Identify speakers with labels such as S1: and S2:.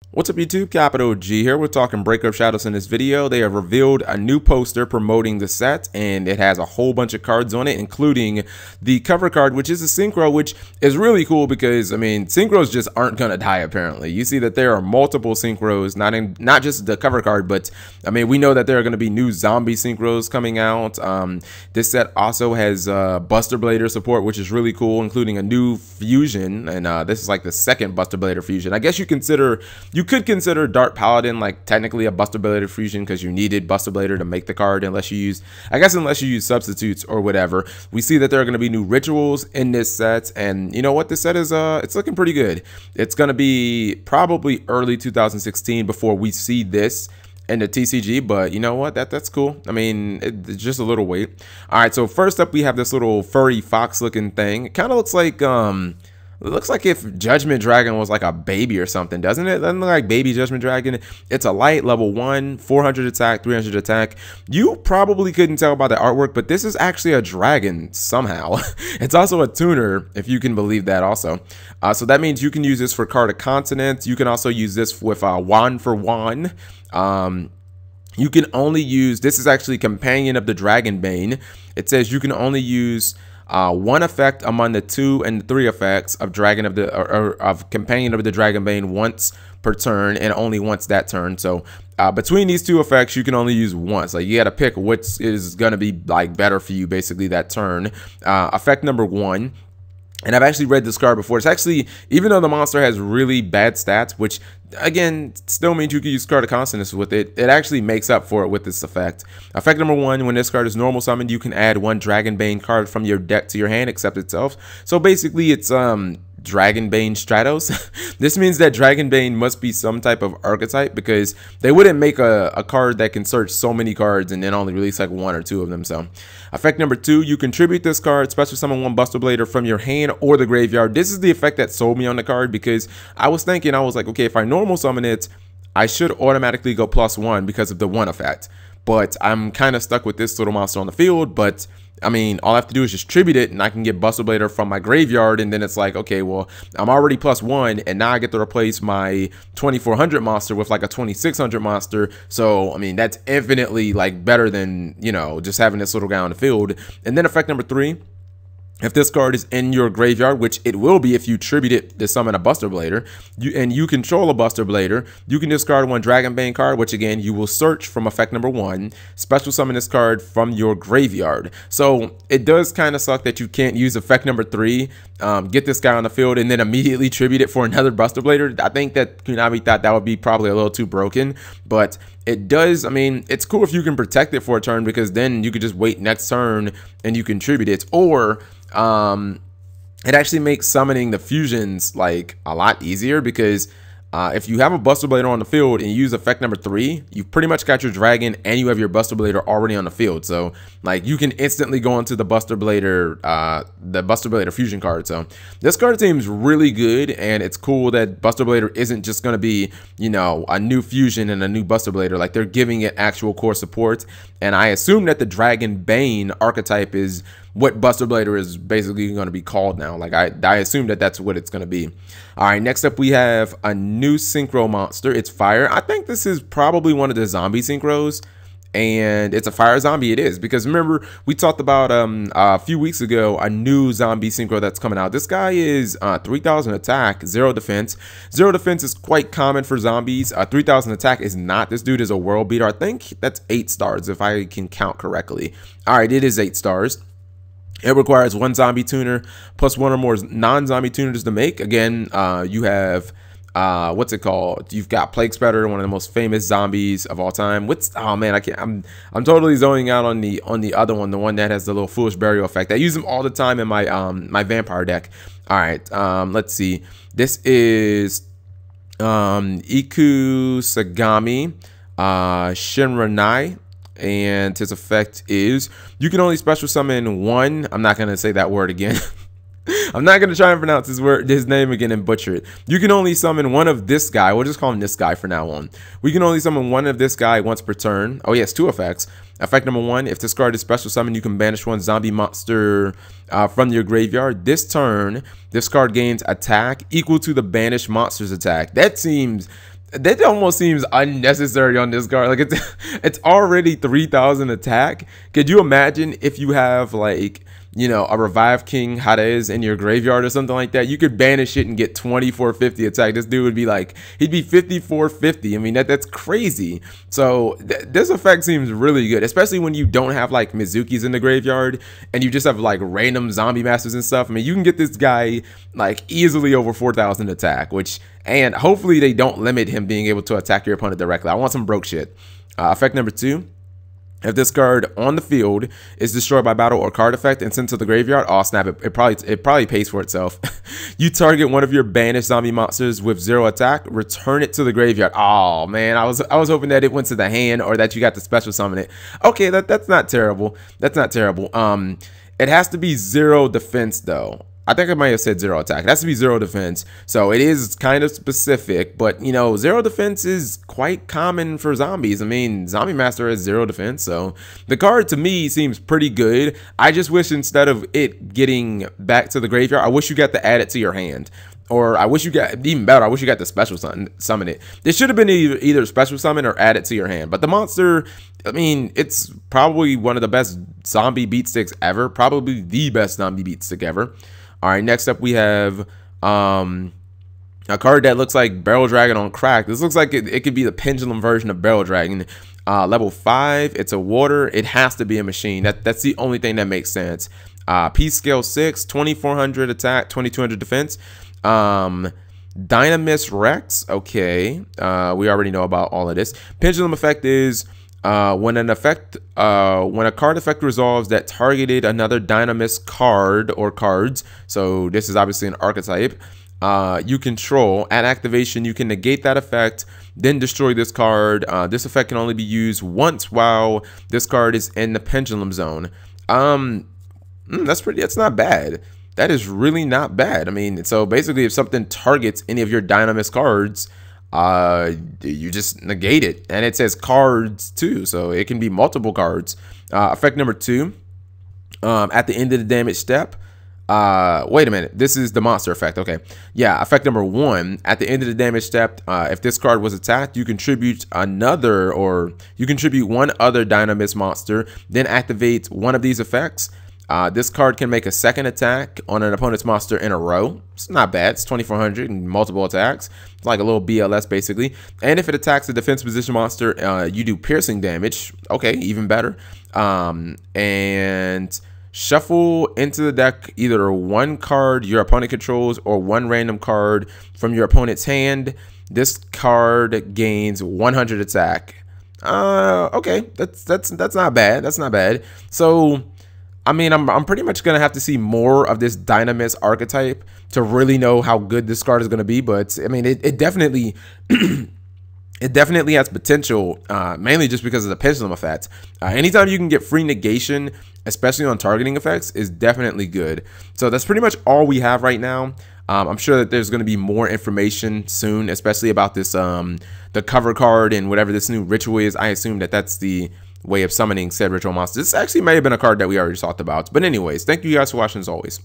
S1: What's up YouTube, Capital G here. We're talking Breaker of Shadows in this video. They have revealed a new poster promoting the set, and it has a whole bunch of cards on it, including the cover card, which is a Synchro, which is really cool because, I mean, Synchros just aren't going to die apparently. You see that there are multiple Synchros, not just the cover card, but, I mean, we know that there are going to be new zombie Synchros coming out. This set also has Buster Blader support, which is really cool, including a new fusion, and this is like the second Buster Blader fusion. I guess you could consider Dart Paladin like technically a Buster Blader fusion because you needed Buster Blader to make the card unless you use substitutes or whatever. We see that there are going to be new rituals in this set, and you know what, this set is it's looking pretty good. It's going to be probably early 2016 before we see this in the TCG, but you know what, that's cool. I mean, it's just a little wait. All right, so first up we have this little furry fox looking thing. It kind of looks like it looks like if Judgement Dragon was like a baby or something, doesn't it? Doesn't it look like baby Judgement Dragon? It's a light, level 1, 400 attack, 300 attack. You probably couldn't tell by the artwork, but this is actually a dragon somehow. It's also a tuner, if you can believe that also. So that means you can use this for Card of Continents. You can also use this with Wand for Wand. You can only use, this is actually Companion of the Dragonbane. It says you can only use one effect among the 2 and 3 effects of Companion of the Dragonbane once per turn, and only once that turn. So between these 2 effects, you can only use once. Like, you got to pick which is going to be like better for you basically that turn. Effect number 1. And I've actually read this card before. It's actually, even though the monster has really bad stats, which again still means you can use Card of Consonance with it, it actually makes up for it with this effect. Effect number 1, when this card is normal summoned, you can add 1 Dragonbane card from your deck to your hand except itself. So basically it's Dragonbane Stratos. This means that Dragonbane must be some type of archetype, because they wouldn't make a card that can search so many cards and then only release like 1 or 2 of them. So effect number 2, you contribute this card, special summon 1 Buster Blader from your hand or the graveyard. This is the effect that sold me on the card, because I was like, okay, if I normal summon it, I should automatically go +1 because of the 1 effect. But I'm kind of stuck with this little monster on the field. But I mean, all I have to do is just tribute it, and I can get Buster Blader from my graveyard, and then it's like, okay, well, I'm already +1, and now I get to replace my 2400 monster with like a 2600 monster. So I mean, that's infinitely like better than, you know, just having this little guy on the field. And then effect number 3. If this card is in your graveyard, which it will be if you tribute it to summon a Buster Blader, you control a Buster Blader, you can discard 1 Dragonbane card, which again, you will search from effect number 1, special summon this card from your graveyard. So it does kind of suck that you can't use effect number 3, get this guy on the field, and then immediately tribute it for another Buster Blader. I think that Konami thought that would be probably a little too broken, but it does. I mean, it's cool if you can protect it for a turn, because then you could just wait next turn and you contribute it. Or it actually makes summoning the fusions like a lot easier, because if you have a Buster Blader on the field and you use effect number 3, you've pretty much got your dragon and you have your Buster Blader already on the field. So like, you can instantly go into the Buster Blader fusion card. So this card seems really good, and it's cool that Buster Blader isn't just going to be, you know, a new fusion and a new Buster Blader. Like, they're giving it actual core support, and I assume that the Dragonbane archetype is what Buster Blader is basically going to be called now. Like, I assume that that's what it's going to be. All right, next up we have a new Synchro monster. It's fire. I think this is probably one of the zombie Synchros, and it's a fire zombie. It is, because remember we talked about a few weeks ago a new zombie Synchro that's coming out. This guy is 3000 attack, 0 defense. 0 defense is quite common for zombies. 3000 attack is not. This dude is a world beater. I think that's 8 stars if I can count correctly. All right, it is 8 stars. It requires 1 zombie tuner plus 1 or more non-zombie tuners to make. Again, you have what's it called? You've got Plague Spreader, one of the most famous zombies of all time. Oh man, I can't. I'm totally zoning out on the other one, the one that has the little foolish burial effect. I use them all the time in my my vampire deck. All right, let's see. This is Iku Sagami Shinranai. And his effect is you can only special summon 1. I'm not gonna say that word again. I'm not gonna try and pronounce his name again and butcher it. You can only summon 1 of this guy. We'll just call him this guy for now on. We can only summon 1 of this guy once per turn. Oh yes, 2 effects. Effect number 1, if this card is special summoned, you can banish 1 zombie monster from your graveyard. This turn, this card gains attack equal to the banished monster's attack. That seems that almost seems unnecessary on this card. Like it's already 3,000 attack. Could you imagine if you have like, you know, a Revive King Hades in your graveyard or something like that? You could banish it and get 2450 attack. This dude would be like, he'd be 5450. I mean, that's crazy. So this effect seems really good, especially when you don't have like Mizukis in the graveyard and you just have like random zombie masters and stuff. I mean, you can get this guy like easily over 4,000 attack, and hopefully they don't limit him being able to attack your opponent directly. I want some broke shit. Effect number 2. If this card on the field is destroyed by battle or card effect and sent to the graveyard, oh snap! It probably pays for itself. You target one of your banished zombie monsters with 0 attack, return it to the graveyard. Oh man, I was hoping that it went to the hand or that you got to special summon it. Okay, that's not terrible. That's not terrible. It has to be 0 defense though. I think I might have said 0 attack. It has to be 0 defense. So it is kind of specific, but you know, 0 defense is quite common for zombies. I mean, Zombie Master has 0 defense. So the card to me seems pretty good. I just wish instead of it getting back to the graveyard, I wish you got to add it to your hand. Or I wish you got, even better, I wish you got to special summon it. This should have been either special summon or add it to your hand. But the monster, I mean, it's probably one of the best zombie beat sticks ever. Probably the best zombie beat stick ever. All right, next up we have a card that looks like Barrel Dragon on crack. This looks like it could be the pendulum version of Barrel Dragon. Level 5, it's a water. It has to be a machine. That's the only thing that makes sense. P scale 6, 2400 attack, 2200 defense. Dynamis Rex. Okay, we already know about all of this. Pendulum effect is when a card effect resolves that targeted another Dynamis card or cards, so this is obviously an archetype, you control, at activation you can negate that effect, then destroy this card. This effect can only be used once while this card is in the pendulum zone. That's not bad. That is really not bad. I mean, so basically if something targets any of your Dynamis cards, you just negate it, and it says cards too, so it can be multiple cards. Effect number 2, at the end of the damage step, wait a minute, this is the monster effect. Okay, yeah, effect number 1, at the end of the damage step, if this card was attacked, you contribute one other Dynamis monster, then activate one of these effects. This card can make a second attack on an opponent's monster in a row. It's not bad. It's 2400 and multiple attacks. It's like a little BLS basically. And if it attacks a defense position monster, you do piercing damage. Okay, even better. And shuffle into the deck either one card your opponent controls or one random card from your opponent's hand. This card gains 100 attack. Okay, that's not bad. That's not bad. So I mean, I'm pretty much going to have to see more of this Dynamis archetype to really know how good this card is going to be. But I mean, it definitely it definitely has potential, mainly just because of the pendulum effect. Anytime you can get free negation, especially on targeting effects, is definitely good. So that's pretty much all we have right now. I'm sure that there's going to be more information soon, especially about this the cover card and whatever this new ritual is. I assume that that's the way of summoning said ritual monster. This actually may have been a card that we already talked about. But anyways, thank you guys for watching as always.